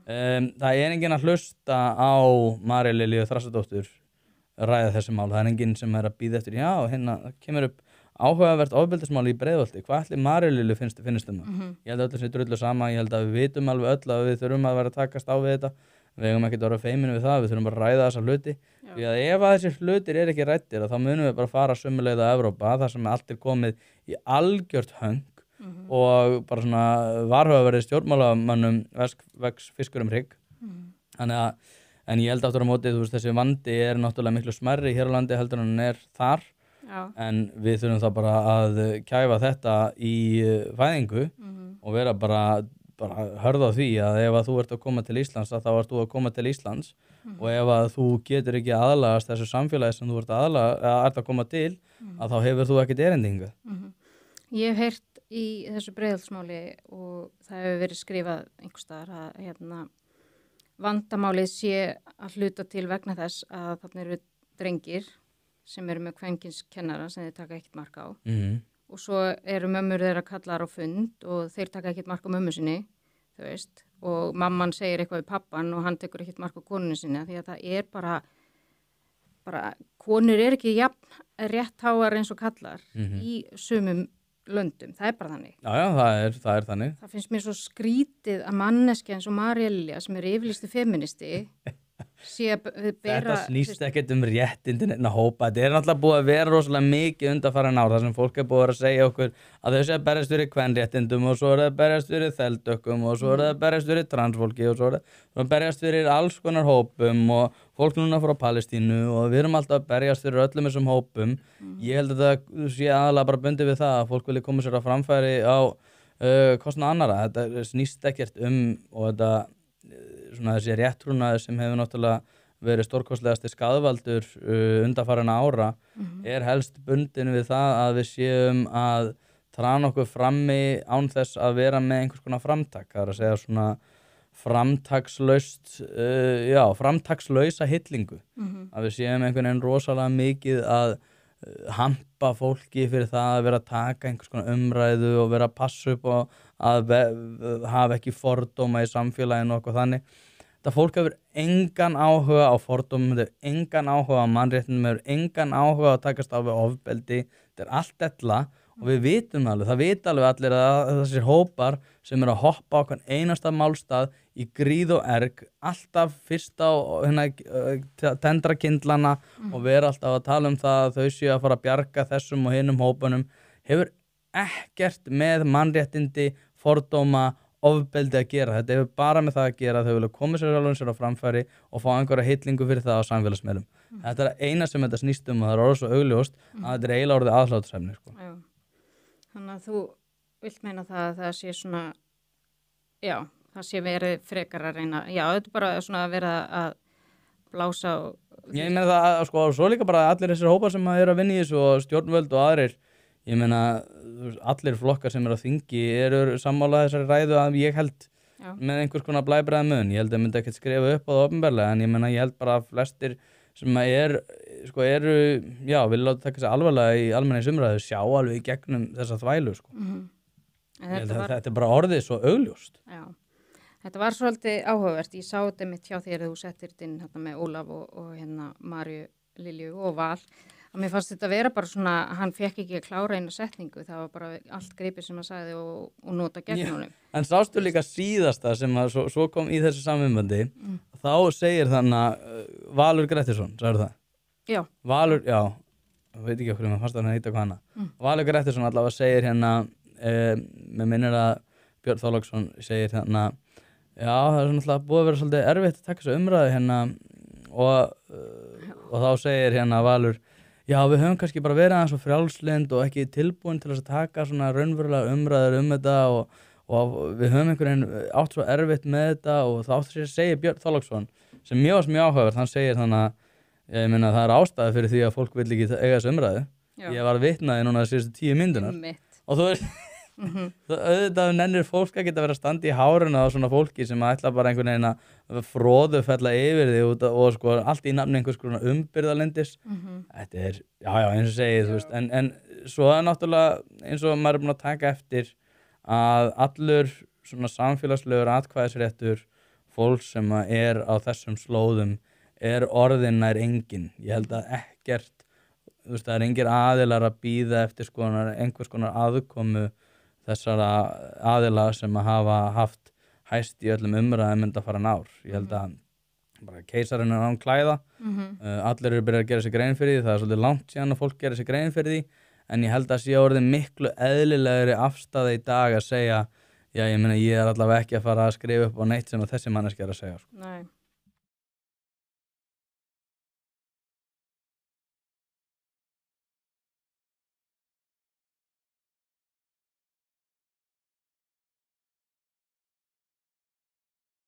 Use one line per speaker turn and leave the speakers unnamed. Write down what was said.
Það enginn að hlusta á Maríu Lilju Þrastardóttur ræða þessi mál. Það enginn sem að bíða eftir, já, hérna kemur upp áhugavert ofbeldismál í Breiðholti. Hvað ætli Maríu Lilju finnst það? Ég held að öllu sé drullu sama, ég held að við vitum alveg öll að við þurfum að vera að takast á við þetta. Við eigum ekkert að vera feimin við það, við þurfum bara að ræða þessa hluti. Því að ef að þessir hlutir ekki ræddir, þá munum við bara fara sömu leið að Evrópa, þar sem allt komið í algjört höng og bara svona varhugaverði stjórnmálamönnum vex fiskur hrygg. Þannig að, en ég held aftur á móti, þú veist, þessi vandi náttúrulega miklu smærri hér á landi heldur en hann þar. En við þurfum þá bara að kæfa þetta í fæðingu og vera bara hörða á því að ef að þú ert að koma til Íslands þá ert þú að koma til Íslands og ef að þú getur ekki aðlagast þessu samfélagi sem þú ert að koma til að þá hefur þú ekkert erindi.
Ég hef heyrt í þessu Breiðholtsmáli og það hefur verið skrifað einhvers staðar að vandamálið sé að hluta til vegna þess að þarna eru drengir sem eru með kvenkinskennara sem þeir taka ekkert mark á og svo eru mömmur þeirra kallar á fund og þeir taka ekkert mark á mömmu sinni, þú veist, og mamman segir eitthvað við pappan og hann tekur ekkert mark á konunni sinni því að það bara konur ekki jafn réttháar eins og kallar í sumum löndum, það bara þannig.
Já, það er þannig.
Það finnst mér svo skrítið að manneskja eins og María Lilja sem yfirlýstu feministi
Þetta snýst ekkert réttindin að hópa. Þetta náttúrulega búið að vera rosalega mikið undanfarin ár þar sem fólk búið að segja okkur að þau sé að berjast fyrir kvenréttindum og svo það að berjast fyrir þeldökkum og svo það að berjast fyrir transfólki og svo það að berjast fyrir alls konar hópum og fólk núna frá Palestínu og við erum alltaf að berjast fyrir öllum þessum hópum. Ég held að það sé aðalega bara bundið við það að fólk vilja koma sér á framfæri á kostnað annarra. Þetta snýst ekkert og þetta svona þessi réttrúnaður sem hefur náttúrulega verið stórkostlegasti skaðvaldur undanfarinna ára helst bundin við það að við séum að trana okkur frammi án þess að vera með einhvers konar framtak. Það að segja svona framtakslausa hillingu. Að við séum einhvern veginn rosalega mikið að hampa fólki fyrir það að vera að taka einhvers konar umræðu og vera að passa upp og að hafa ekki fordóma í samfélaginu og eitthvað þannig. Þetta fólk hefur engan áhuga á fordómum, hefur engan áhuga á mannréttindum, hefur engan áhuga á að takast á við ofbeldi. Þetta allt ella og við vitum alveg, það vita alveg allir að þessir hópar sem eru að hoppa á hvern einasta málstað í gríð og erg, alltaf fyrst á tendra kyndlana og vera alltaf að tala um það að þau séu að fara að bjarga þessum og hinum hópunum, hefur ekkert með mannréttindi, fordóma, ofbeldi að gera. Þetta hefur bara með það að gera að þau vilja koma sér á framfæri og fá einhverja hillingu fyrir það á samfélagsmiðlum. Þetta eina sem þetta snýst og það orðið svo augljóst að þetta eiginlega orðið aðhlátursefni.
Já. Þannig að þú vilt meina það að það sé svona, já, það sé verið frekar að reyna, já, þetta bara svona að vera að blása og...
Ég meina það, sko, svo líka bara allir þessir hópar sem eru að vinna í þessu og stjórnvöld og aðrir, ég meina allir flokkar sem eru að þingi eru sammála þessari ræðu að ég held með einhvers konar blæbræða mun. Ég held að myndi ekkert skrifa upp á það opinberlega en ég meina ég held bara að flestir sem eru, já, vilja láta taka sig alvarlega í almenningsumræðu sjá alveg í gegnum þessa þvælu, sko. Þetta er bara orðið svo augljóst.
Já, þetta var svolítið áhugavert. Ég sá þetta mitt hjá þér að þú settir þetta inn hérna, með Ólaf og hérna Maríu Lilju og Val. Að mér fannst þetta vera bara svona, hann fekk ekki að klára eina setningu, það var bara allt gripið sem hann sagði og nota gegn honum.
En sástu líka síðasta sem að svo kom í þessu samvinnbandi, þá segir þannig Valur Grettisson, sagður það?
Já.
Valur, já, veit ekki okkur maður fannst að hann heita hvað hana. Valur Grettisson allavega segir hérna, með minnir að Björn Þorláksson segir hérna, já, það er svona búið að vera svolítið erfitt að taka þessu umræðu hérna og þá segir hérna Valur, já, við höfum kannski bara verið aðeins svo frjálslynd og ekki tilbúin til að taka svona raunverulega umræður þetta og við höfum einhvern veginn átt svo erfitt með þetta og þá segir Björn Þorláksson sem mjög áhugavert, hann segir þannig að ég meina það er ástæða fyrir því að fólk vill ekki eiga þessu umræðu. Já. Ég var vitnaði núna síðustu 10 mínúturnar og þú veist auðvitað nennir fólk að geta verið að standa í hárinu á svona fólki sem ætla bara einhvern veginn að fróðu fella yfir því og sko allt í nafni einhvers konar umbyrðalindis. Þetta er, já, eins og segið, þú veist, en svo er náttúrulega eins og maður er búin að taka eftir að allur svona samfélagslegur atkvæðisréttur fólk sem að á þessum slóðum orðin nær engin. Ég held að ekkert, það engir aðilar að bíða eftir einhvers konar aðkomu þessara aðila sem að hafa haft hæst í öllum umræðum undanfarin ár. Ég held að bara keisarinn án klæða, allir eru byrjað að gera sér grein fyrir því, það svolítið langt síðan að fólk gera sér grein fyrir því, en ég held að sé orðið miklu eðlilegri afstaða í dag að segja, já, ég meina ég allavega ekki að fara að skrifa upp á neitt sem að þessi manneskja að segja.
Nei.